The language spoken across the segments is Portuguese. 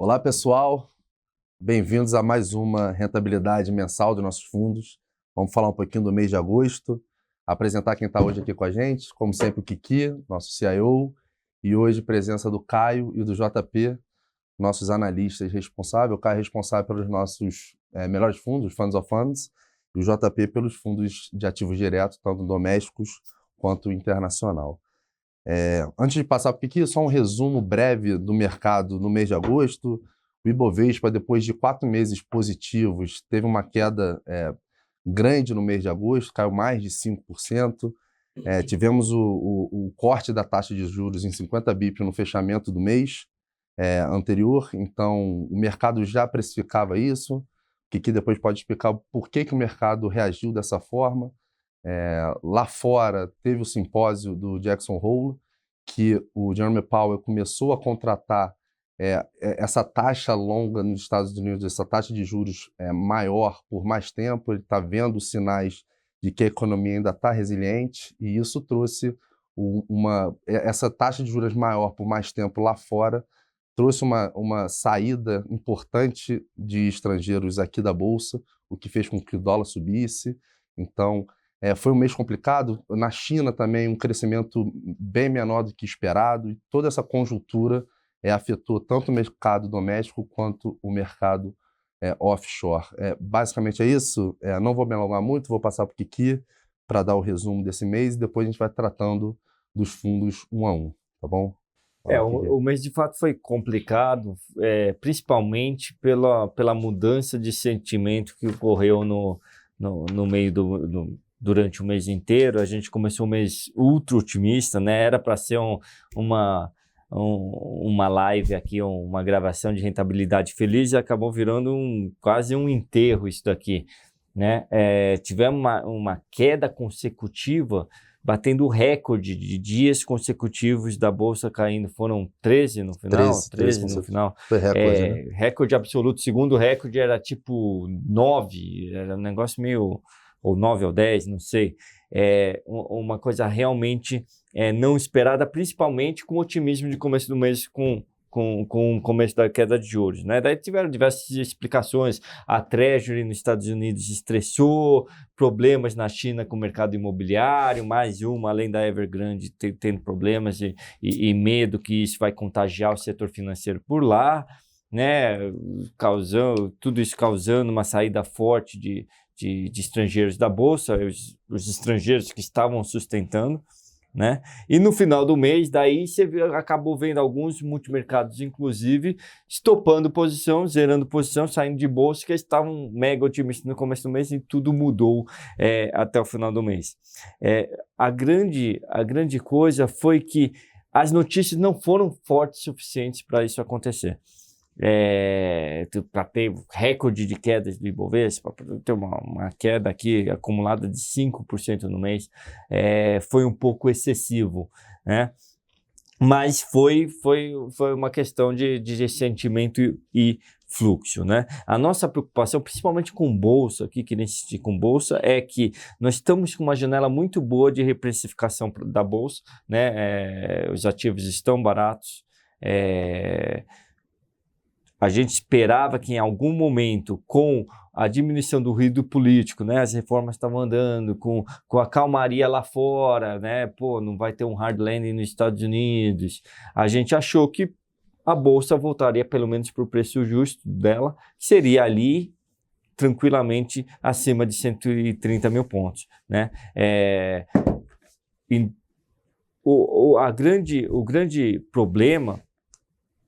Olá, pessoal. Bem-vindos a mais uma rentabilidade mensal dos nossos fundos. Vamos falar um pouquinho do mês de agosto, apresentar quem está hoje aqui com a gente, como sempre o Kiki, nosso CIO, e hoje presença do Caio e do JP, nossos analistas responsáveis. O Caio é responsável pelos nossos melhores fundos, Funds of Funds, e o JP pelos fundos de ativos diretos, tanto domésticos quanto internacional. Antes de passar para o Kiki, só um resumo breve do mercado no mês de agosto. O Ibovespa, depois de 4 meses positivos, teve uma queda grande no mês de agosto, caiu mais de 5%. Tivemos o corte da taxa de juros em 50 bips no fechamento do mês anterior, então o mercado já precificava isso. O Kiki depois pode explicar por que o mercado reagiu dessa forma. Lá fora, teve o simpósio do Jackson Hole, que o Jerome Powell começou a contratar essa taxa longa nos Estados Unidos, essa taxa de juros maior por mais tempo. Ele está vendo sinais de que a economia ainda está resiliente, e isso trouxe essa taxa de juros maior por mais tempo lá fora, trouxe uma saída importante de estrangeiros aqui da Bolsa, o que fez com que o dólar subisse. Então, foi um mês complicado. Na China também, um crescimento bem menor do que esperado, e toda essa conjuntura afetou tanto o mercado doméstico quanto o mercado offshore. Basicamente é isso. Não vou me alongar muito, vou passar para o Kiki para dar o resumo desse mês, e depois a gente vai tratando dos fundos um a um, tá bom? O mês de fato foi complicado, principalmente pela mudança de sentimento que ocorreu no meio durante o mês inteiro. A gente começou o mês ultra otimista, né? Era para ser uma live aqui, uma gravação de rentabilidade feliz, e acabou virando quase um enterro isso daqui, né? Tivemos uma queda consecutiva, batendo o recorde de dias consecutivos da Bolsa caindo. Foram 13 no final? 13 no final. Foi recorde, né? Recorde absoluto. Segundo recorde era tipo 9, era um negócio meio... ou 9 ou 10, não sei. Uma coisa realmente não esperada, principalmente com o otimismo de começo do mês, com o começo da queda de juros, né? Daí tiveram diversas explicações. A Treasury nos Estados Unidos estressou, problemas na China com o mercado imobiliário, mais uma, além da Evergrande tendo problemas e medo que isso vai contagiar o setor financeiro por lá, né? Tudo isso causando uma saída forte de estrangeiros da Bolsa, os estrangeiros que estavam sustentando, né? E no final do mês, daí você acabou vendo alguns multimercados, inclusive, estopando posição, zerando posição, saindo de bolsa, que estavam mega otimistas no começo do mês, e tudo mudou até o final do mês. A grande coisa foi que as notícias não foram fortes o suficientes para isso acontecer. Para ter recorde de quedas do Ibovespa, para ter uma queda aqui acumulada de 5% no mês, foi um pouco excessivo, né? Mas foi uma questão de sentimento e fluxo, né? A nossa preocupação, principalmente com bolsa, aqui queria insistir com bolsa, é que nós estamos com uma janela muito boa de reprecificação da bolsa, né? Os ativos estão baratos. A gente esperava que em algum momento, com a diminuição do ruído político, né, as reformas estavam andando, com a calmaria lá fora, né, não vai ter um hard landing nos Estados Unidos, a gente achou que a Bolsa voltaria pelo menos para o preço justo dela, que seria ali tranquilamente acima de 130 mil pontos, né? O grande problema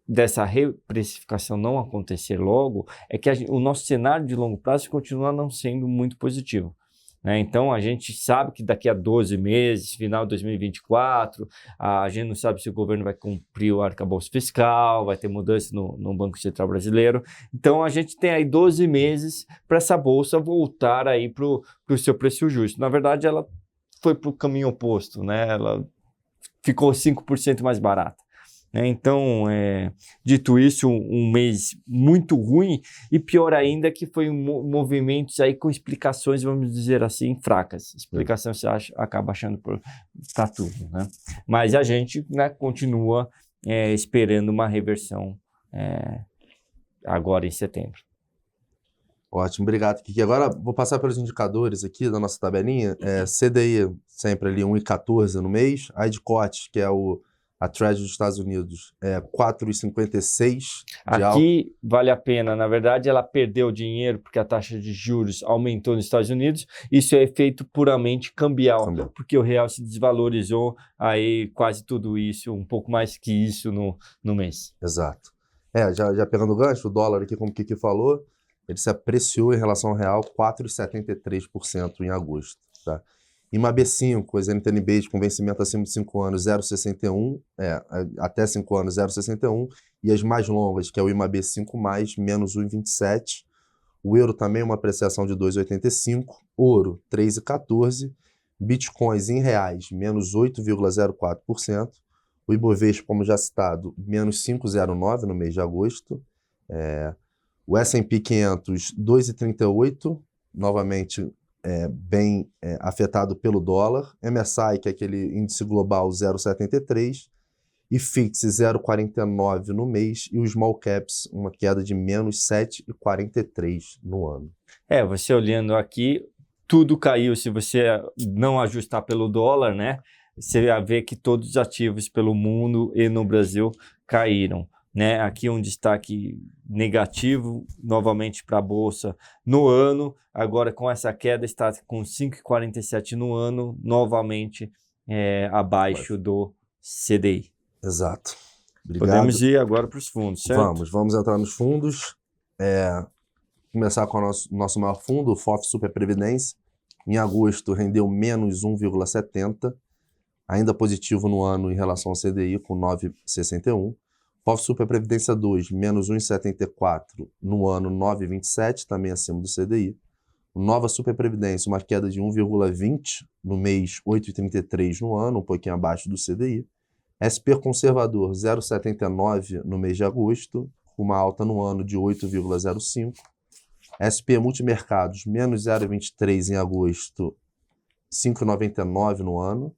dessa reprecificação não acontecer logo é que o nosso cenário de longo prazo continua não sendo muito positivo, né? Então, a gente sabe que daqui a 12 meses, final de 2024, a gente não sabe se o governo vai cumprir o arcabouço fiscal, vai ter mudança no Banco Central Brasileiro. Então, a gente tem aí 12 meses para essa bolsa voltar aí para o seu preço justo. Na verdade, ela foi para o caminho oposto, né? Ela ficou 5% mais barata. Então, dito isso, um mês muito ruim, e pior ainda que foi movimentos aí com explicações, vamos dizer assim, fracas. Explicação você acaba achando para tudo, né? Mas a gente, né, continua esperando uma reversão agora em setembro. Ótimo, obrigado, Kiki. Agora vou passar pelos indicadores aqui da nossa tabelinha. CDI sempre ali 1,14 no mês. A de cotes, que é a Treasury dos Estados Unidos, 4,56 de alta. Aqui vale a pena, na verdade, ela perdeu dinheiro porque a taxa de juros aumentou nos Estados Unidos. Isso é efeito puramente cambial, porque o real se desvalorizou, aí quase tudo isso, um pouco mais que isso no mês. Exato. Já pegando o gancho, o dólar aqui, como o Kiki falou, ele se apreciou em relação ao real 4,73% em agosto. Tá? IMAB5, as NTNBs com vencimento acima de 5 anos, 0,61, até 5 anos, 0,61, e as mais longas, que é o IMAB5+, menos 1,27. O euro também uma apreciação de 2,85, ouro 3,14, bitcoins em reais, menos 8,04%, o Ibovespa, como já citado, menos 5,09 no mês de agosto, o S&P 500, 2,38, novamente bem afetado pelo dólar. MSI, que é aquele índice global, 0,73. E FIX, 0,49 no mês. E os Small Caps, uma queda de menos 7,43 no ano. Você olhando aqui, tudo caiu. Se você não ajustar pelo dólar, né? Você vai ver que todos os ativos pelo mundo e no Brasil caíram. Né? Aqui um destaque negativo, novamente para a Bolsa no ano, agora com essa queda está com 5,47 no ano, novamente abaixo do CDI. Exato. Obrigado. Podemos ir agora para os fundos, certo? Vamos entrar nos fundos. Começar com o nosso maior fundo, o FOF Super Previdência. Em agosto rendeu menos 1,70, ainda positivo no ano em relação ao CDI, com 9,61. FOF Super Previdência 2, menos 1,74 no ano, 9,27, também acima do CDI. Nova Super Previdência, uma queda de 1,20 no mês, 8,33 no ano, um pouquinho abaixo do CDI. SP Conservador, 0,79 no mês de agosto, com uma alta no ano de 8,05. SP Multimercados, menos 0,23 em agosto, 5,99 no ano.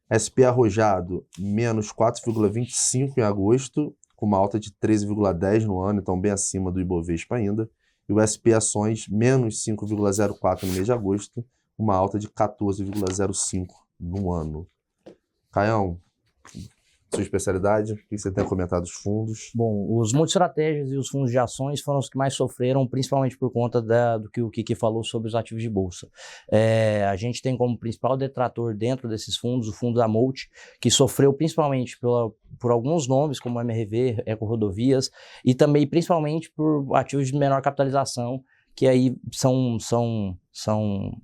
SP Arrojado, menos 4,25 em agosto, com uma alta de 13,10 no ano, então bem acima do Ibovespa ainda. E o SP Ações, menos 5,04 no mês de agosto, uma alta de 14,05 no ano. Caião, sua especialidade, o que você tem comentado dos fundos? Bom, os multiestratégias e os fundos de ações foram os que mais sofreram, principalmente por conta do que o Kiki falou sobre os ativos de bolsa. A gente tem como principal detrator dentro desses fundos o fundo da Molt, que sofreu principalmente por alguns nomes, como MRV, Eco Rodovias, e também principalmente por ativos de menor capitalização, que aí são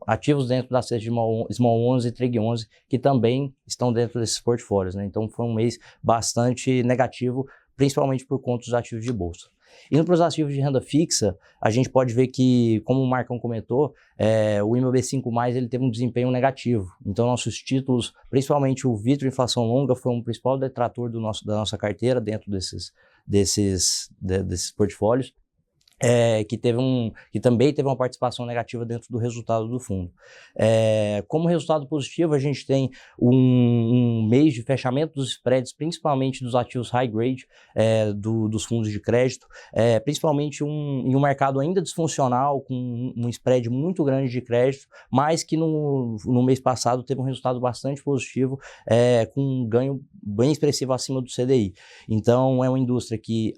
ativos dentro da série de Small 11 e Trig 11, que também estão dentro desses portfólios, né? Então foi um mês bastante negativo, principalmente por conta dos ativos de bolsa. Indo para os ativos de renda fixa, a gente pode ver que, como o Marcão comentou, o IMAB5+, ele teve um desempenho negativo. Então nossos títulos, principalmente o Vitro Inflação Longa, foi um principal detrator da nossa carteira dentro desses portfólios. Que também teve uma participação negativa dentro do resultado do fundo. Como resultado positivo, a gente tem um mês de fechamento dos spreads, principalmente dos ativos high grade, dos fundos de crédito, principalmente em um mercado ainda disfuncional, com um spread muito grande de crédito, mas que no mês passado teve um resultado bastante positivo, com um ganho bem expressivo acima do CDI. Então, é uma indústria que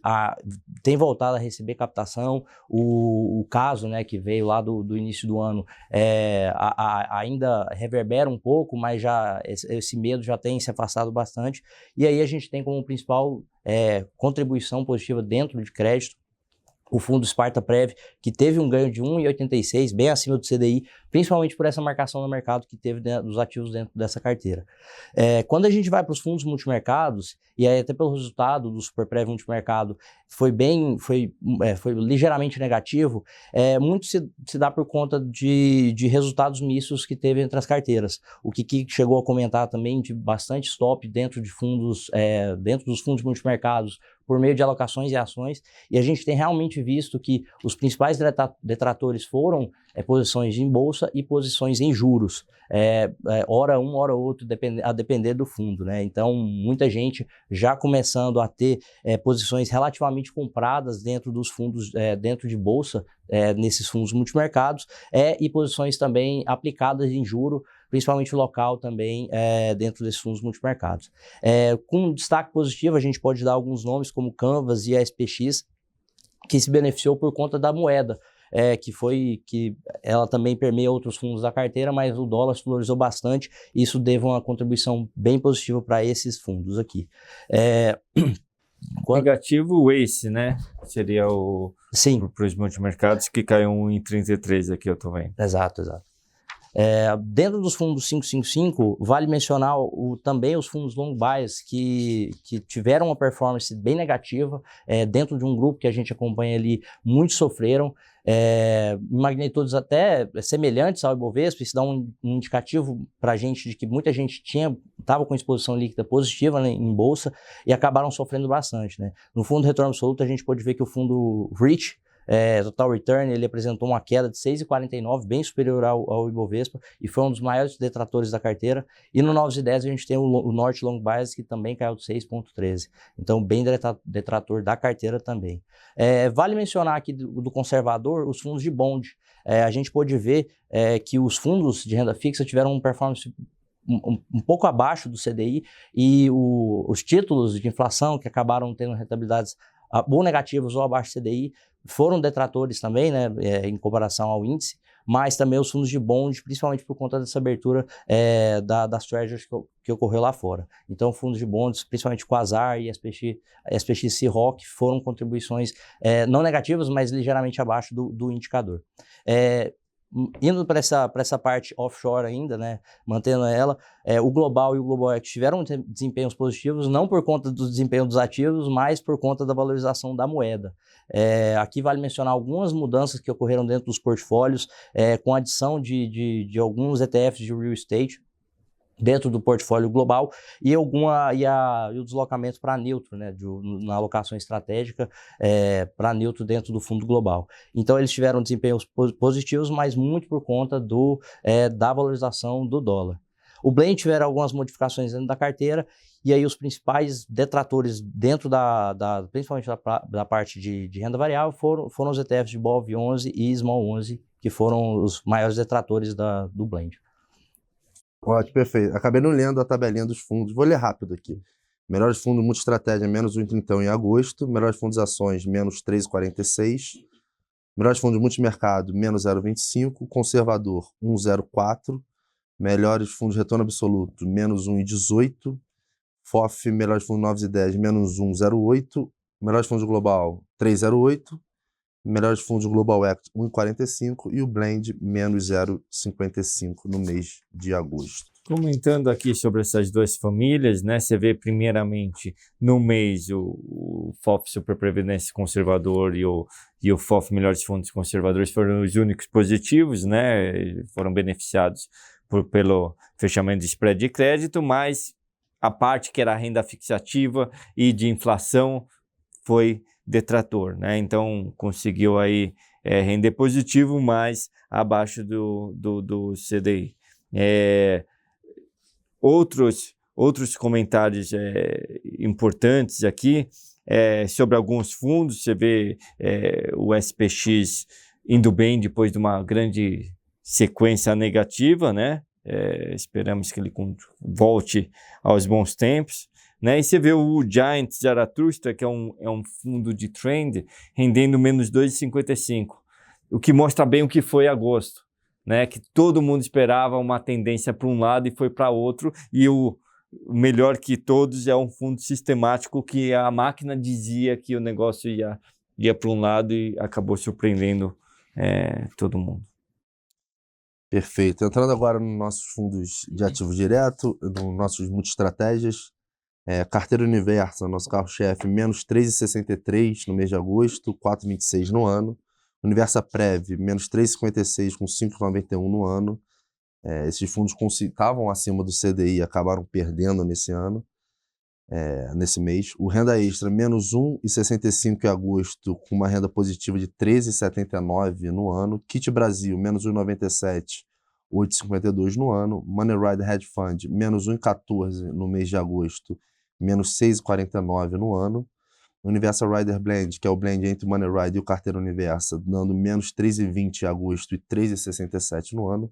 tem voltado a receber captação. O caso, né, que veio lá do início do ano ainda reverbera um pouco, mas já esse medo já tem se afastado bastante. E aí a gente tem como principal contribuição positiva dentro de crédito o fundo Sparta Prev, que teve um ganho de 1,86, bem acima do CDI, principalmente por essa marcação no mercado que teve dos ativos dentro dessa carteira. Quando a gente vai para os fundos multimercados, e aí até pelo resultado do Super Prev multimercado foi ligeiramente negativo, muito se dá por conta de resultados mistos que teve entre as carteiras. O Kiki chegou a comentar também de bastante stop dentro dos fundos multimercados, por meio de alocações e ações, e a gente tem realmente visto que os principais detratores foram posições em bolsa e posições em juros. Hora um, hora outro, a depender do fundo, né? Então, muita gente já começando a ter posições relativamente compradas dentro dos fundos, dentro de bolsa, nesses fundos multimercados, e posições também aplicadas em juro, principalmente local também, dentro desses fundos multimercados. Com destaque positivo, a gente pode dar alguns nomes como Canvas e a SPX, que se beneficiou por conta da moeda, que ela também permeia outros fundos da carteira, mas o dólar se valorizou bastante, e isso deu uma contribuição bem positiva para esses fundos aqui. Negativo o ACE, né? Seria o... Sim. Para os multimercados, que caiu 1,33 aqui, eu tô vendo. Exato. Dentro dos fundos 555, vale mencionar também os fundos long bias que tiveram uma performance bem negativa, dentro de um grupo que a gente acompanha ali, muitos sofreram, magnitudes até semelhantes ao Ibovespa. Isso dá um indicativo para a gente de que muita gente estava com exposição líquida positiva, né, em bolsa, e acabaram sofrendo bastante, né? No fundo retorno absoluto, a gente pode ver que o fundo REIT, Total Return, ele apresentou uma queda de 6,49, bem superior ao Ibovespa, e foi um dos maiores detratores da carteira. E no 910 a gente tem o Norte Long Bias, que também caiu de 6,13, então bem detrator da carteira também. Vale mencionar aqui do conservador os fundos de bond. A gente pôde ver que os fundos de renda fixa tiveram uma performance um pouco abaixo do CDI, e os títulos de inflação, que acabaram tendo rentabilidades ou negativas ou abaixo do CDI, foram detratores também, né, em comparação ao índice, mas também os fundos de bond, principalmente por conta dessa abertura das treasuries que ocorreu lá fora. Então, fundos de bonds, principalmente Quasar e SPX C-Rock, foram contribuições não negativas, mas ligeiramente abaixo do indicador. Indo para essa parte offshore ainda, né, mantendo ela, o Global e o Global Equity tiveram desempenhos positivos, não por conta do desempenho dos ativos, mas por conta da valorização da moeda. Aqui vale mencionar algumas mudanças que ocorreram dentro dos portfólios, com a adição de alguns ETFs de real estate dentro do portfólio global, e o deslocamento para neutro, né, na alocação estratégica, para neutro dentro do fundo global. Então eles tiveram desempenhos positivos, mas muito por conta da valorização do dólar. O blend tiveram algumas modificações dentro da carteira, e aí os principais detratores dentro principalmente da parte de renda variável foram os ETFs de BOV11 e Small 11, que foram os maiores detratores do blend. Ótimo, perfeito. Acabei não lendo a tabelinha dos fundos. Vou ler rápido aqui. Melhores fundos multi-estratégia, menos 1,30 em agosto. Melhores fundos ações, menos 3,46. Melhores fundos multimercado, menos 0,25. Conservador, 1,04. Melhores fundos de retorno absoluto, menos 1,18. FOF, melhores fundos 9 e 10, menos 1,08. Melhores fundos global, 3,08. Melhores fundos Global Equity, 1,45, e o Blend, menos 0,55 no mês de agosto. Comentando aqui sobre essas duas famílias, né, você vê primeiramente no mês o FOF Super Previdência Conservador e o FOF Melhores Fundos Conservadores foram os únicos positivos, né, foram beneficiados pelo fechamento de spread de crédito, mas a parte que era renda fixativa e de inflação foi detrator, né? Então conseguiu aí render positivo, mas abaixo do CDI. Outros comentários importantes aqui sobre alguns fundos. Você vê o SPX indo bem depois de uma grande sequência negativa, né? Esperamos que ele volte aos bons tempos, né? E você vê o Giant Zarathustra, que é um fundo de trend, rendendo menos 2,55, o que mostra bem o que foi agosto, né? Que todo mundo esperava uma tendência para um lado e foi para outro, e o melhor que todos é um fundo sistemático que a máquina dizia que o negócio ia para um lado e acabou surpreendendo todo mundo. Perfeito. Entrando agora nos nossos fundos de ativo direto, nos nossos multi-estratégias, carteira Universa, nosso carro-chefe, menos 3,63 no mês de agosto, 4,26 no ano. Universa Prev, menos 3,56 com 5,91 no ano. Esses fundos estavam acima do CDI e acabaram perdendo nesse ano. nesse mês. O renda extra, menos 1,65 em agosto, com uma renda positiva de 13,79 no ano. Kit Brasil, menos 1,97, 8,52 no ano. Money Rider Hedge Fund, menos 1,14 no mês de agosto, menos 6,49 no ano. Universal Rider Blend, que é o blend entre Money Rider e o Carteira Universa, dando menos 3,20 em agosto e 3,67 no ano.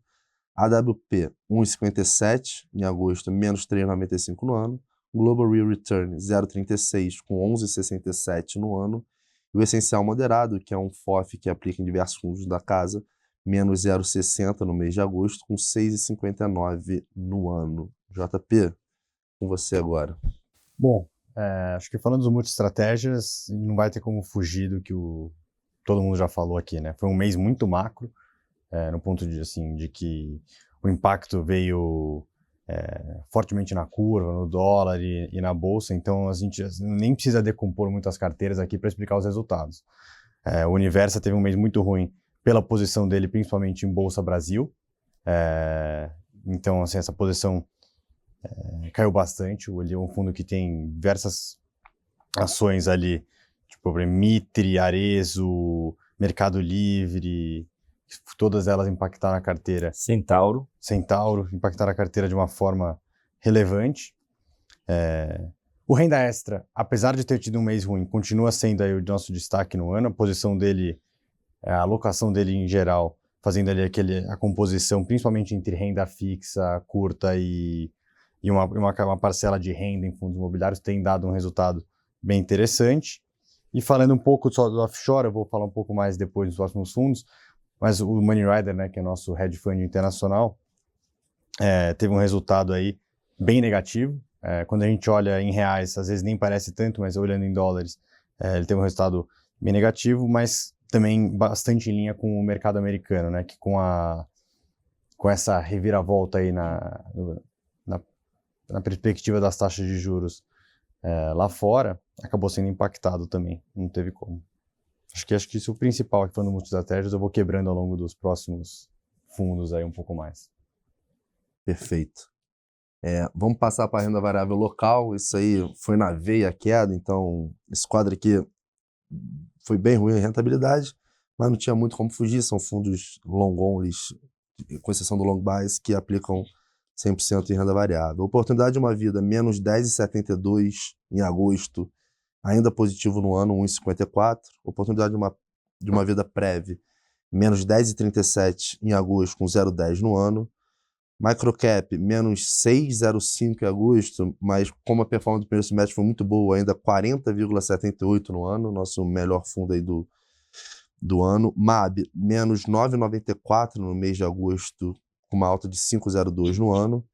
AWP, 1,57 em agosto, menos 3,95 no ano. Global Real Return, 0,36 com 11,67 no ano. E o Essencial Moderado, que é um FOF que aplica em diversos fundos da casa, menos 0,60 no mês de agosto, com 6,59 no ano. JP, com você agora. Bom, acho que falando dos multi-estratégias, não vai ter como fugir do que todo mundo já falou aqui, né? Foi um mês muito macro, no ponto de que o impacto veio fortemente na curva, no dólar e na bolsa, então a gente nem precisa decompor muitas carteiras aqui para explicar os resultados. O Universa teve um mês muito ruim pela posição dele, principalmente em Bolsa Brasil, então assim, essa posição caiu bastante. Ele é um fundo que tem diversas ações ali, tipo Mitre, Arezzo, Mercado Livre, todas elas impactaram a carteira. Centauro, impactaram a carteira de uma forma relevante. O renda extra, apesar de ter tido um mês ruim, continua sendo aí o nosso destaque no ano. A posição dele, a alocação dele em geral, fazendo ali a composição, principalmente entre renda fixa, curta e uma parcela de renda em fundos imobiliários, tem dado um resultado bem interessante. E falando um pouco só do offshore, eu vou falar um pouco mais depois dos próximos fundos, mas o Money Rider, né, que é o nosso hedge fund internacional, teve um resultado aí bem negativo. Quando a gente olha em reais, às vezes nem parece tanto, mas olhando em dólares, ele teve um resultado bem negativo, mas também bastante em linha com o mercado americano, né, que com essa reviravolta aí na perspectiva das taxas de juros lá fora, acabou sendo impactado também, não teve como. Acho que isso é o principal aqui falando de multi-estratégias, eu vou quebrando ao longo dos próximos fundos aí um pouco mais. Perfeito. Vamos passar para a renda variável local. Isso aí foi na veia a queda, então esse quadro aqui foi bem ruim a rentabilidade, mas não tinha muito como fugir. São fundos long onlys, com exceção do long bias, que aplicam 100% em renda variável. Oportunidade de uma vida, menos 10,72 em agosto, ainda positivo no ano, 1,54. Oportunidade de uma vida prévia, menos 10,37 em agosto, com 0,10 no ano. Microcap, menos 6,05 em agosto, mas como a performance do primeiro semestre foi muito boa, ainda 40,78 no ano, nosso melhor fundo aí do ano. MAB, menos 9,94 no mês de agosto, com uma alta de 5,02 no ano.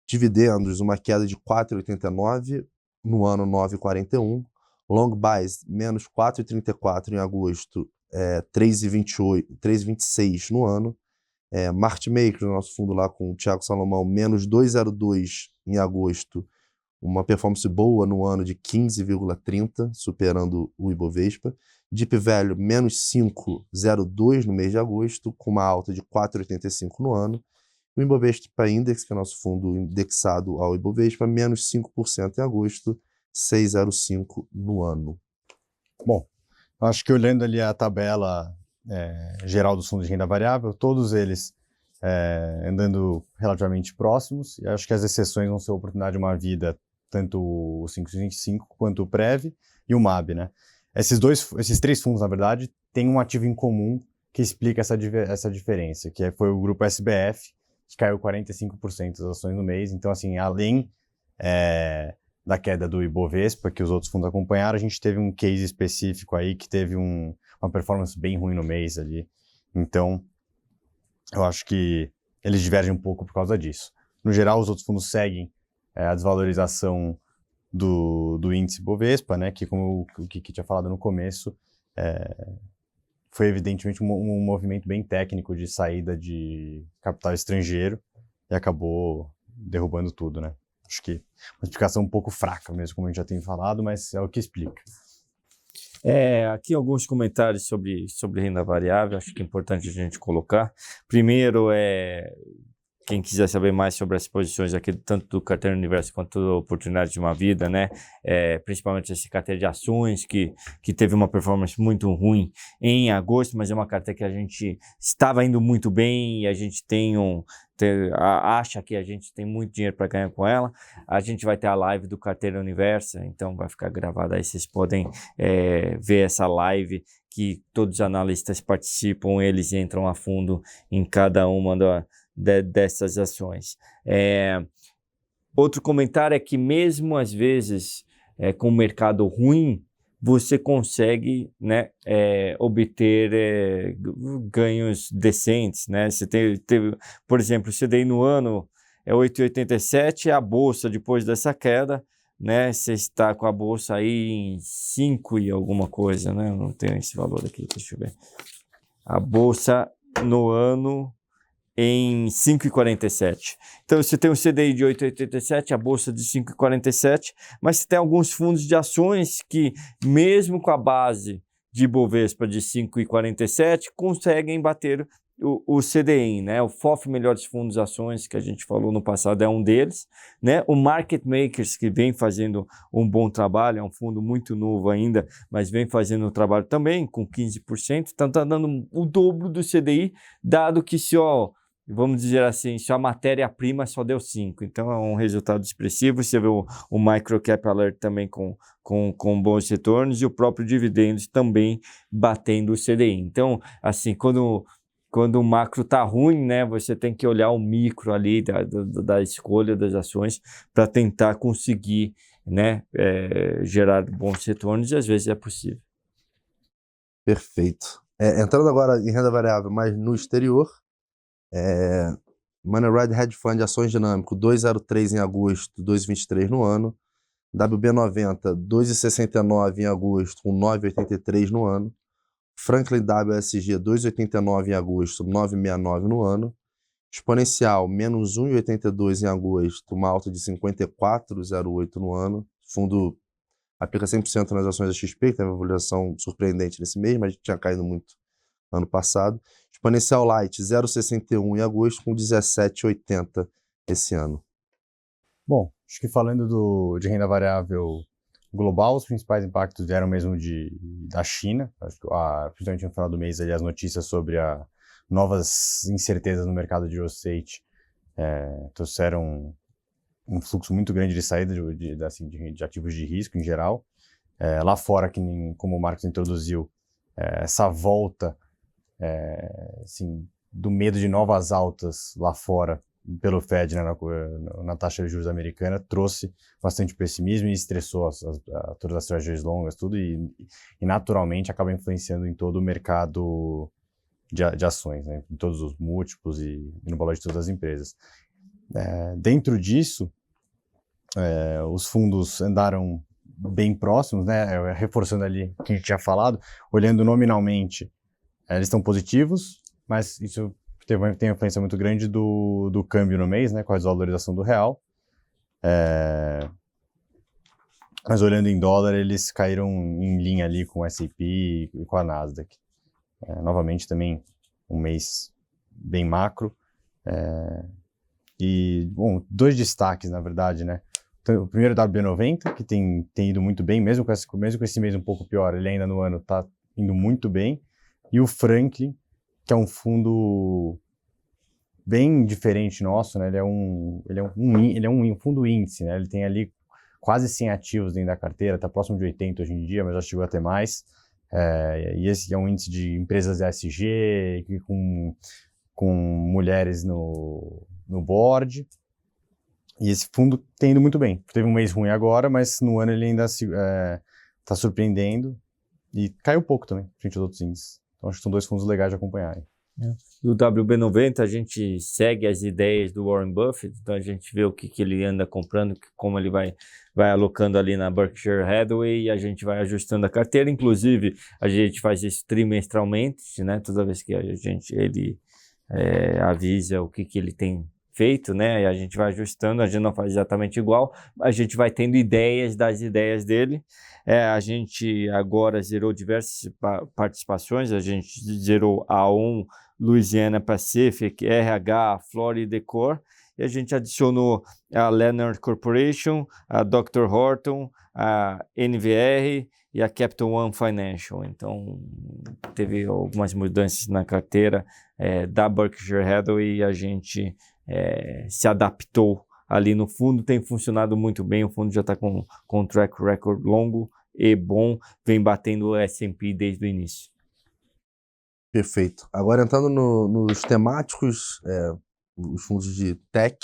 Dividendos, uma queda de 4,89 no ano, 9,41. Long buys, menos 4,34 em agosto, 3,26 no ano. Market Makers, nosso fundo lá com o Thiago Salomão, menos 2,02 em agosto, uma performance boa no ano de 15,30, superando o Ibovespa. Deep Value, menos 5,02 no mês de agosto, com uma alta de 4,85 no ano. O Ibovespa Index, que é nosso fundo indexado ao Ibovespa, menos 5% em agosto, 6,05 no ano. Bom, acho que olhando ali a tabela geral dos fundos de renda variável, todos eles andando relativamente próximos, e acho que as exceções vão ser a Oportunidade de uma Vida, tanto o 525 quanto o Prev e o MAB, né? Esses três fundos, na verdade, têm um ativo em comum que explica essa diferença, que foi o grupo SBF, que caiu 45% das ações no mês. Então, assim, além da queda do Ibovespa, que os outros fundos acompanharam, a gente teve um case específico aí que teve uma performance bem ruim no mês ali. Então, eu acho que eles divergem um pouco por causa disso. No geral, os outros fundos seguem a desvalorização do índice Bovespa, né, que como o Kiki tinha falado no começo, foi evidentemente um movimento bem técnico de saída de capital estrangeiro e acabou derrubando tudo, né. Acho que uma explicação um pouco fraca mesmo, como a gente já tem falado, mas é o que explica. Aqui alguns comentários sobre renda variável, acho que é importante a gente colocar. Primeiro, quem quiser saber mais sobre as posições aqui, tanto do Carteira Universo quanto do Oportunidade de uma Vida, né? Principalmente essa carteira de ações que teve uma performance muito ruim em agosto, mas é uma carteira que a gente estava indo muito bem e a gente acha que a gente tem muito dinheiro para ganhar com ela. A gente vai ter a live do Carteira Universo, então vai ficar gravada aí, vocês podem ver essa live que todos os analistas participam, eles entram a fundo em cada uma dessas ações. Outro comentário é que mesmo às vezes com o mercado ruim, você consegue, né, obter ganhos decentes, né? Você teve, por exemplo, o CDI no ano é 8,87, a bolsa depois dessa queda, né? Você está com a bolsa aí em 5 e alguma coisa, né? Eu não tenho esse valor aqui, deixa eu ver. A bolsa no ano em 5,47. Então, você tem um CDI de 8,87, a bolsa de 5,47, mas você tem alguns fundos de ações que, mesmo com a base de Bovespa de 5,47, conseguem bater o CDI, né? O FOF Melhores Fundos de Ações, que a gente falou no passado, é um deles, né? O Market Makers, que vem fazendo um bom trabalho, é um fundo muito novo ainda, mas vem fazendo um trabalho também, com 15%, então está dando o dobro do CDI, dado que vamos dizer assim, se a matéria-prima só deu 5, então é um resultado expressivo. Você vê o Microcap Alert também com bons retornos e o próprio dividendos também batendo o CDI. Então, assim, quando o macro está ruim, né, você tem que olhar o micro ali da escolha das ações para tentar conseguir, né, gerar bons retornos, e às vezes é possível. Perfeito. Entrando agora em renda variável, mas no exterior, Money Ride Hedge Fund Ações Dinâmico 2,03 em agosto, 2,23 no ano. WB90 2,69 em agosto, com 9,83 no ano. Franklin WSG 2,89 em agosto, 9,69 no ano. Exponencial menos 1,82 em agosto, uma alta de 54,08 no ano. O fundo aplica 100% nas ações da XP, que teve uma valorização surpreendente nesse mês, mas tinha caído muito ano passado. Exponencial Light 0,61 em agosto, com 17,80 esse ano. Bom, acho que falando de renda variável global, os principais impactos vieram mesmo da China. Acho que, principalmente no final do mês, ali, as notícias sobre novas incertezas no mercado de real estate trouxeram um fluxo muito grande de saída de ativos de risco em geral. Lá fora, como o Marcos introduziu, essa volta do medo de novas altas lá fora pelo Fed, né, na taxa de juros americana, trouxe bastante pessimismo e estressou todas as treasuries longas, tudo, e naturalmente acaba influenciando em todo o mercado de ações, né, em todos os múltiplos e no valor de todas as empresas. Dentro disso, os fundos andaram bem próximos, né, reforçando ali o que a gente tinha falado, olhando nominalmente, eles estão positivos, mas isso tem uma influência muito grande do câmbio no mês, né, com a desvalorização do real. Mas olhando em dólar, eles caíram em linha ali com o S&P e com a Nasdaq. Novamente também um mês bem macro. E, bom, dois destaques, na verdade, né? O primeiro é o WB90, que tem ido muito bem, mesmo com esse mês um pouco pior, ele ainda no ano está indo muito bem. E o Franklin, que é um fundo bem diferente nosso, né? Ele é um fundo índice, né? Ele tem ali quase 100 ativos dentro da carteira, está próximo de 80 hoje em dia, mas já chegou a ter mais. E esse é um índice de empresas ESG, com mulheres no board. E esse fundo tem ido muito bem. Teve um mês ruim agora, mas no ano ele ainda está surpreendendo. E caiu pouco também, frente aos outros índices. Então acho que são dois fundos legais de acompanharem. Do WB90 a gente segue as ideias do Warren Buffett, então a gente vê o que ele anda comprando, como ele vai alocando ali na Berkshire Hathaway, e a gente vai ajustando a carteira. Inclusive a gente faz isso trimestralmente, né? Toda vez que ele avisa o que ele tem feito, né? E a gente vai ajustando, a gente não faz exatamente igual, a gente vai tendo ideias das ideias dele. A gente agora zerou diversas participações, a gente zerou a ON, Louisiana Pacific, RH, Florida Decor, e a gente adicionou a Leonard Corporation, a Dr. Horton, a NVR e a Capital One Financial. Então, teve algumas mudanças na carteira da Berkshire Hathaway e a gente se adaptou ali no fundo. Tem funcionado muito bem, o fundo já está com um track record longo e bom, vem batendo o S&P desde o início. Perfeito. Agora entrando nos temáticos, os fundos de Tech.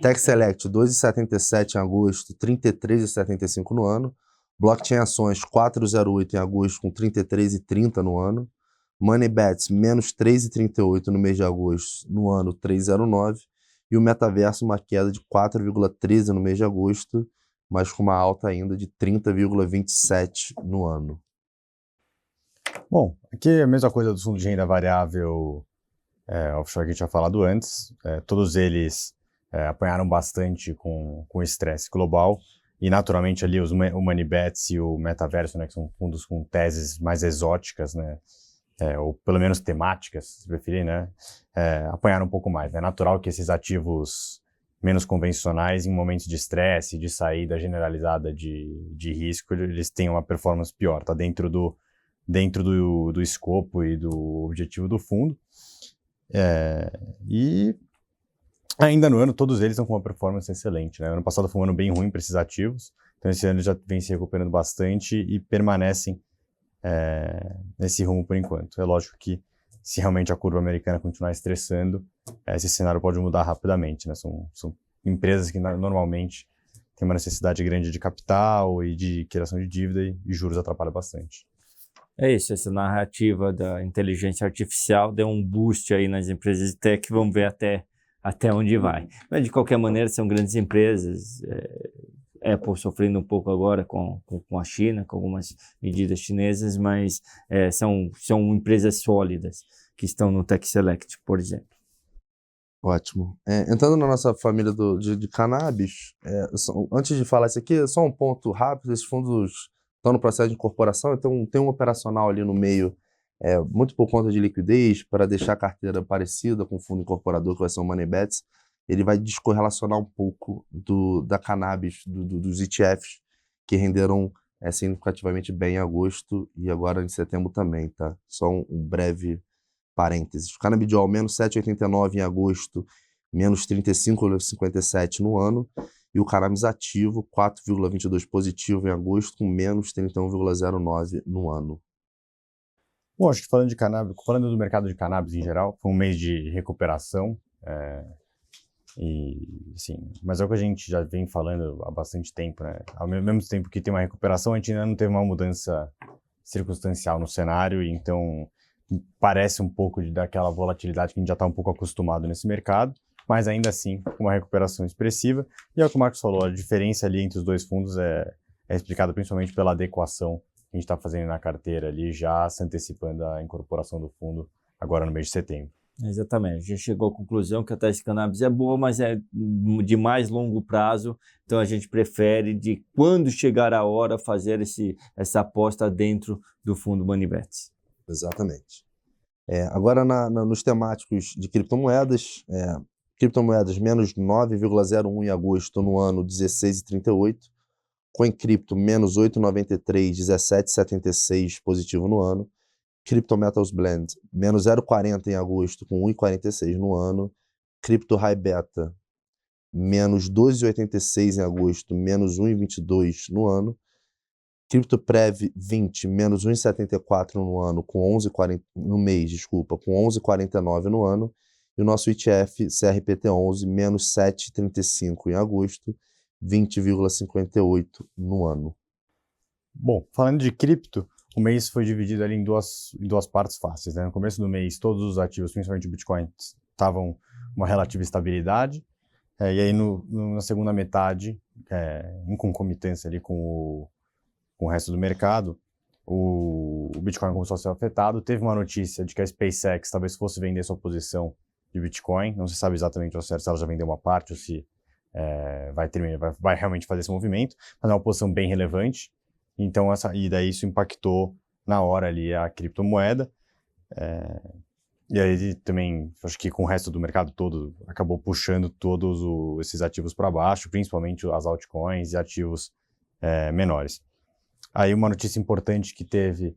Tech Select 2,77 em agosto, 33,75 no ano. Blockchain Ações 4,08 em agosto, com 33,30 no ano. Money Bets menos 3,38 no mês de agosto, no ano 3,09. E o Metaverso uma queda de 4,13 no mês de agosto, mas com uma alta ainda de 30,27 no ano. Bom, aqui é a mesma coisa dos fundos de renda variável offshore que a gente tinha falado antes. Todos eles apanharam bastante com o estresse global e naturalmente ali o Money Bets e o Metaverso, né, que são fundos com teses mais exóticas, né, ou pelo menos temáticas, se preferir, né, apanharam um pouco mais. É natural que esses ativos menos convencionais, em momentos de estresse, de saída generalizada de risco, eles têm uma performance pior, tá dentro do escopo e do objetivo do fundo. E ainda no ano, todos eles estão com uma performance excelente, né? Ano passado foi um ano bem ruim para esses ativos, então esse ano já vem se recuperando bastante e permanecem nesse rumo por enquanto. É lógico que se realmente a curva americana continuar estressando, esse cenário pode mudar rapidamente, né? São empresas que normalmente têm uma necessidade grande de capital e de criação de dívida e juros atrapalham bastante. É isso, essa narrativa da inteligência artificial deu um boost aí nas empresas de tech, vamos ver até onde vai. Mas, de qualquer maneira, são grandes empresas, Apple sofrendo um pouco agora com a China, com algumas medidas chinesas, mas são empresas sólidas que estão no Tech Select, por exemplo. Ótimo. Entrando na nossa família de cannabis, antes de falar isso aqui, só um ponto rápido, esses fundos estão no processo de incorporação, então tem um operacional ali no meio, muito por conta de liquidez, para deixar a carteira parecida com o fundo incorporador, que vai ser o Money Bets. Ele vai descorrelacionar um pouco da cannabis, dos ETFs, que renderam significativamente bem em agosto e agora em setembro também, tá? Só um breve parênteses. O Cannabidiol, menos 7,89 em agosto, menos 35,57 no ano. E o Cannabis Ativo, 4,22 positivo em agosto, com menos 31,09 no ano. Bom, acho que falando do mercado de cannabis em geral, foi um mês de recuperação. Mas é o que a gente já vem falando há bastante tempo, né? Ao mesmo tempo que tem uma recuperação, a gente ainda não teve uma mudança circunstancial no cenário, e então parece um pouco daquela volatilidade que a gente já está um pouco acostumado nesse mercado, mas ainda assim uma recuperação expressiva. E é o que o Marcos falou, a diferença ali entre os dois fundos é explicada principalmente pela adequação que a gente está fazendo na carteira ali, já se antecipando a incorporação do fundo agora no mês de setembro. Exatamente, a gente chegou à conclusão que a taxa de cannabis é boa, mas é de mais longo prazo, então a gente prefere, de quando chegar a hora, fazer essa aposta dentro do fundo Money Bets. Exatamente. Agora nos temáticos de criptomoedas, criptomoedas menos 9,01 em agosto, no ano 16,38, CoinCrypto menos 8,93, 17,76 positivo no ano, Crypto Metals Blend, menos 0,40 em agosto, com 1,46 no ano. Crypto High Beta, menos 12,86 em agosto, menos 1,22 no ano. Crypto Prev 20, menos 1,74 no ano, com 11,40 no mês, desculpa, com 11,49 no ano. E o nosso ETF CRPT11, menos 7,35 em agosto, 20,58 no ano. Bom, falando de cripto, o mês foi dividido ali em duas partes fáceis, né? No começo do mês, todos os ativos, principalmente o Bitcoin, estavam uma relativa estabilidade. E aí, na segunda metade, em concomitância ali com o resto do mercado, o Bitcoin começou a ser afetado. Teve uma notícia de que a SpaceX talvez fosse vender sua posição de Bitcoin. Não se sabe exatamente ao certo se ela já vendeu uma parte ou se vai realmente fazer esse movimento, mas é uma posição bem relevante. Então, e daí isso impactou na hora ali a criptomoeda. E aí também, acho que com o resto do mercado todo, acabou puxando todos esses ativos para baixo, principalmente as altcoins e ativos menores. Aí uma notícia importante que teve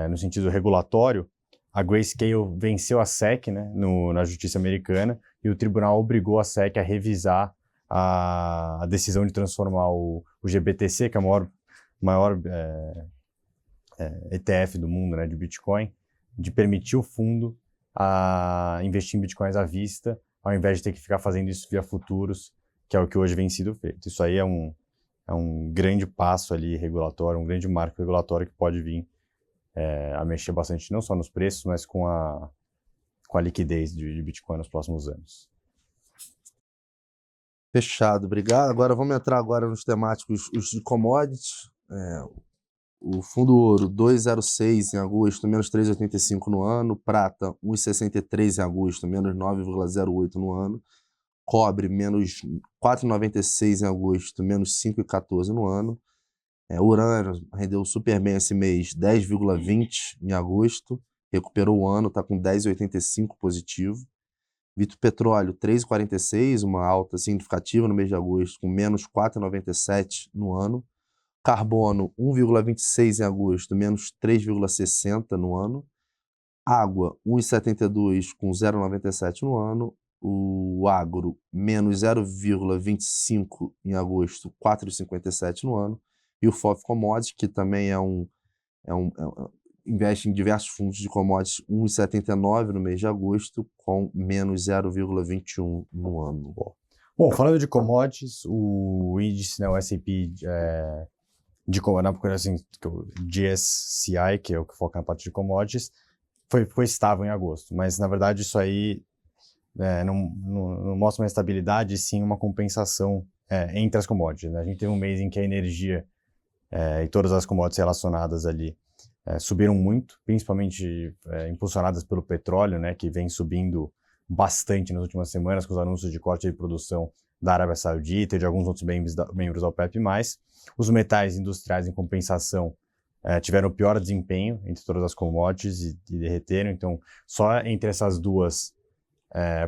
no sentido regulatório, a Grayscale venceu a SEC, né, na justiça americana, e o tribunal obrigou a SEC a revisar a decisão de transformar o GBTC, que é o maior ETF do mundo, né, de Bitcoin, de permitir o fundo a investir em Bitcoins à vista, ao invés de ter que ficar fazendo isso via futuros, que é o que hoje vem sido feito. Isso aí é um grande passo ali regulatório, um grande marco regulatório que pode vir a mexer bastante, não só nos preços, mas com a liquidez de Bitcoin nos próximos anos. Fechado, obrigado. Agora vamos entrar agora nos temáticos, os de commodities. O fundo ouro, 2,06 em agosto, menos 3,85 no ano. Prata, 1,63 em agosto, menos 9,08 no ano. Cobre, menos 4,96 em agosto, menos 5,14 no ano. Urânio rendeu super bem esse mês, 10,20 em agosto. Recuperou o ano, está com 10,85 positivo. Vito Petróleo, 3,46, uma alta significativa no mês de agosto, com menos 4,97 no ano. Carbono, 1,26 em agosto, menos 3,60 no ano. Água, 1,72 com 0,97 no ano. O agro, menos 0,25 em agosto, 4,57 no ano. E o FOF Commodities, que também investe em diversos fundos de commodities, 1,79 no mês de agosto, com menos 0,21 no ano. Bom, falando de commodities, o índice, né, o S&P assim, o GSCI, que é o que foca na parte de commodities, foi estável em agosto, mas na verdade isso aí não mostra uma estabilidade, sim uma compensação entre as commodities, né? A gente teve um mês em que a energia e todas as commodities relacionadas ali subiram muito, principalmente impulsionadas pelo petróleo, né, que vem subindo bastante nas últimas semanas com os anúncios de corte de produção da Arábia Saudita e de alguns outros membros da OPEP+. Os metais industriais, em compensação, tiveram o pior desempenho entre todas as commodities e derreteram. Então, só entre essas duas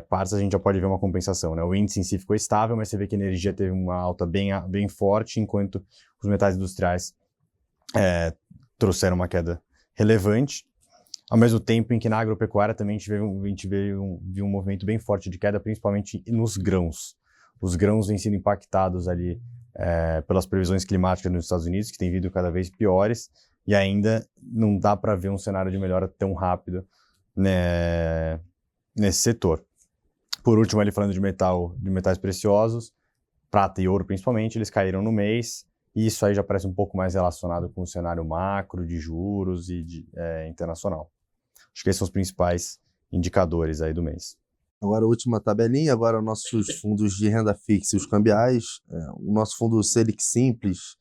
partes a gente já pode ver uma compensação, né? O índice em si ficou estável, mas você vê que a energia teve uma alta bem forte, enquanto os metais industriais trouxeram uma queda relevante. Ao mesmo tempo em que na agropecuária também a gente viu um movimento bem forte de queda, principalmente nos grãos. Os grãos vêm sendo impactados ali pelas previsões climáticas nos Estados Unidos, que têm vindo cada vez piores, e ainda não dá para ver um cenário de melhora tão rápido, né, nesse setor. Por último, ali falando de metais preciosos, prata e ouro principalmente, eles caíram no mês, e isso aí já parece um pouco mais relacionado com o cenário macro, de juros e internacional. Acho que esses são os principais indicadores aí do mês. Agora a última tabelinha, agora nossos fundos de renda fixa e os cambiais. O nosso fundo Selic Simples,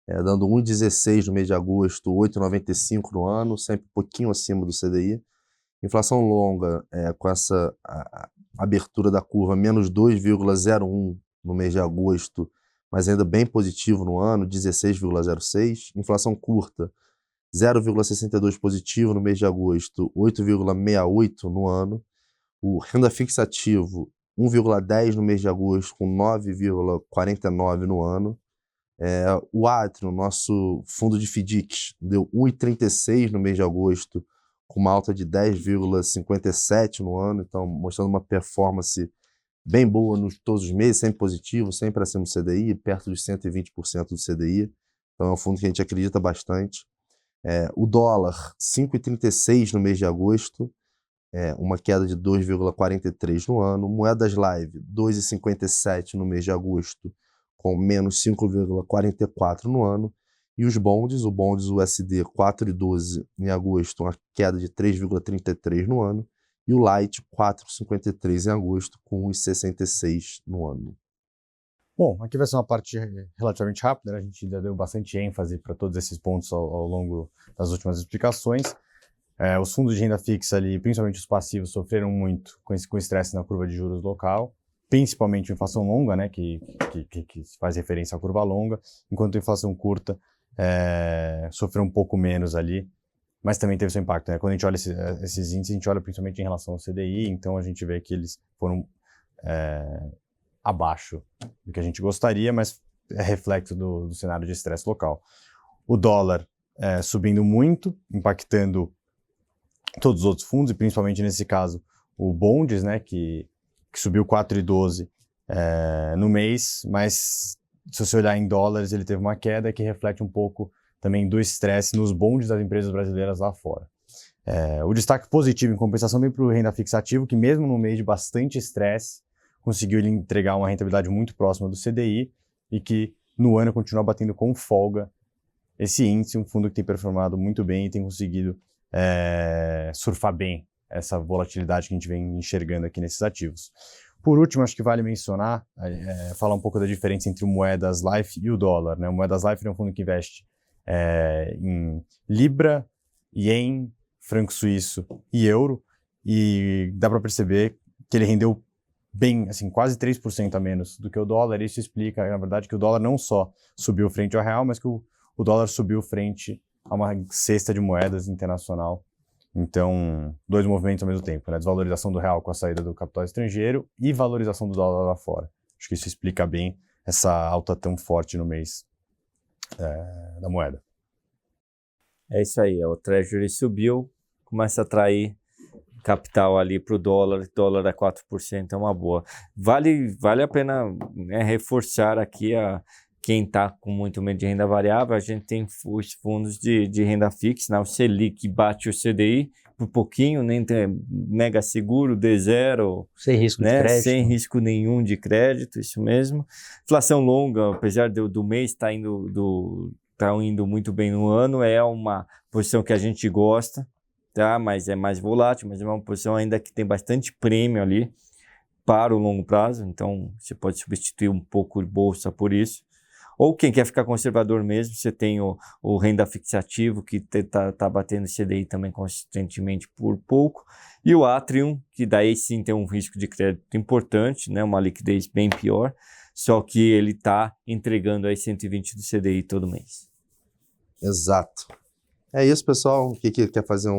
dando 1,16 no mês de agosto, 8,95 no ano, sempre um pouquinho acima do CDI. Inflação longa, com essa abertura da curva, menos 2,01 no mês de agosto, mas ainda bem positivo no ano, 16,06. Inflação curta, 0,62 positivo no mês de agosto, 8,68 no ano. O renda fixa ativo, 1,10 no mês de agosto, com 9,49 no ano. O Atrio, nosso fundo de FDICs, deu 1,36 no mês de agosto, com uma alta de 10,57 no ano, então mostrando uma performance bem boa todos os meses, sempre positivo, sempre acima do CDI, perto de 120% do CDI. Então é um fundo que a gente acredita bastante. O dólar, 5,36 no mês de agosto, uma queda de 2,43 no ano. Moedas Live, 2,57 no mês de agosto, com menos 5,44 no ano. E os bondes, o bondes USD 4,12 em agosto, uma queda de 3,33 no ano. E o Light 4,53 em agosto, com 1,66 no ano. Bom, aqui vai ser uma parte relativamente rápida, né? A gente ainda deu bastante ênfase para todos esses pontos ao longo das últimas explicações. Os fundos de renda fixa ali, principalmente os passivos, sofreram muito com estresse na curva de juros local, principalmente a inflação longa, né, que faz referência à curva longa, enquanto a inflação curta sofreu um pouco menos ali, mas também teve seu impacto, né? Quando a gente olha esses índices, a gente olha principalmente em relação ao CDI, então a gente vê que eles foram abaixo do que a gente gostaria, mas é reflexo do cenário de estresse local. O dólar subindo muito, impactando todos os outros fundos, e principalmente nesse caso o Bonds, né, que subiu 4,12 no mês, mas se você olhar em dólares, ele teve uma queda que reflete um pouco também do estresse nos bondes das empresas brasileiras lá fora. O destaque positivo, em compensação, vem para o renda fixa ativo, que mesmo no mês de bastante estresse, conseguiu ele entregar uma rentabilidade muito próxima do CDI e que no ano continua batendo com folga esse índice, um fundo que tem performado muito bem e tem conseguido surfar bem essa volatilidade que a gente vem enxergando aqui nesses ativos. Por último, acho que vale mencionar, falar um pouco da diferença entre o Moedas Life e o dólar, né? O Moedas Life é um fundo que investe em Libra, Ien, franco suíço e euro, e dá para perceber que ele rendeu bem, assim, quase 3% a menos do que o dólar. Isso explica, na verdade, que o dólar não só subiu frente ao real, mas que o dólar subiu frente a uma cesta de moedas internacional. Então, dois movimentos ao mesmo tempo, né? Desvalorização do real com a saída do capital estrangeiro e valorização do dólar lá fora. Acho que isso explica bem essa alta tão forte no mês da moeda. É isso aí, o Treasury subiu, começa a atrair capital ali para o dólar a 4% é uma boa. Vale a pena, né, reforçar aqui quem está com muito medo de renda variável. A gente tem os fundos de renda fixa, né? O Selic bate o CDI por pouquinho, nem tem mega seguro, D0. Sem risco, né? de crédito. Sem risco nenhum de crédito, isso mesmo. Inflação longa, apesar do mês estar indo muito bem no ano, é uma posição que a gente gosta, tá? Mas é mais volátil, mas é uma posição ainda que tem bastante prêmio ali para o longo prazo, então você pode substituir um pouco de bolsa por isso. Ou quem quer ficar conservador mesmo, você tem o renda fixativo, que tá batendo CDI também consistentemente por pouco, e o Atrium, que daí sim tem um risco de crédito importante, né, uma liquidez bem pior, só que ele está entregando aí 120 do CDI todo mês. Exato. É isso, pessoal. O que quer fazer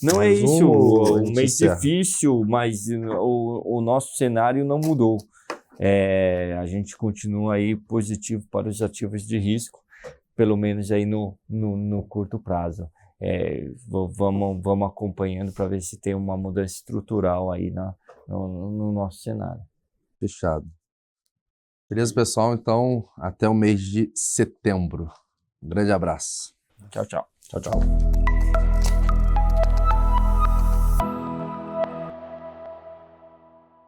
Não é mais isso, ou a um gente mês encerra? difícil, mas o nosso cenário não mudou. A gente continua aí positivo para os ativos de risco, pelo menos aí no curto prazo. Vamos acompanhando para ver se tem uma mudança estrutural aí no nosso cenário. Fechado. Beleza, pessoal? Então, até o mês de setembro. Um grande abraço. Tchau, tchau. Tchau, tchau.